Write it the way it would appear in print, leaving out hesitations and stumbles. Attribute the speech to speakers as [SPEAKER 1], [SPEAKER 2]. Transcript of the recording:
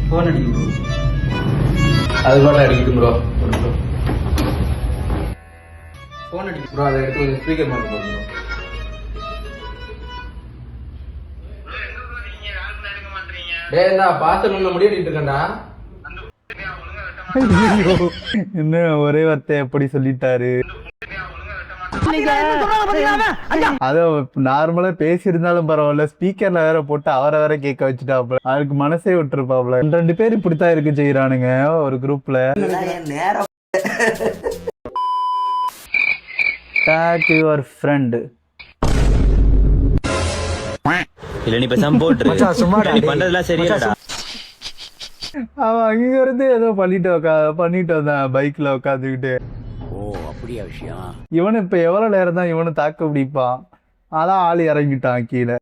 [SPEAKER 1] Phone அடிக்கும் bro.
[SPEAKER 2] அது கூட அடிக்குது ப்ரோ.
[SPEAKER 1] ஃபோன் அடிக்கும்
[SPEAKER 2] ப்ரோ அதை எடுத்து கொஞ்சம் ஸ்பீக்கர் மாற்ற ப்ரோ. டேய் நான் பாத்ரூம்ல முடியடிட்டு இருக்கேன்டா.
[SPEAKER 3] என்ன ஒரே வார்த்தை எப்படி சொல்லிட்டாரு. அத நார்மலா பேசியிருந்தாலும் பரவாயில்ல, ஸ்பீக்கர்ல வேற போட்டு அவரை வேற கேட்க வச்சுட்டாப்ல. அதுக்கு மனசே விட்டுருப்பாப்ல. 2 பேர் இப்படித்தான் இருக்கு செய்யறானுங்க ஒரு குரூப்ல. Tag your friend.
[SPEAKER 4] இல்ல நீ பேசாம போட்டு நீ பண்றதெல்லாம் சரியாடா.
[SPEAKER 3] அவன் அங்க இருந்து ஏதோ பண்ணிட்டு வந்தான் பைக்ல உட்காந்துக்கிட்டு.
[SPEAKER 4] ஓ அப்படியா விஷயம்.
[SPEAKER 3] இவனு இப்ப எவ்வளவு நேரம் தான் இவனு தாக்கு பிடிப்பான். அதான் ஆள் இறங்கிட்டான் கீழே.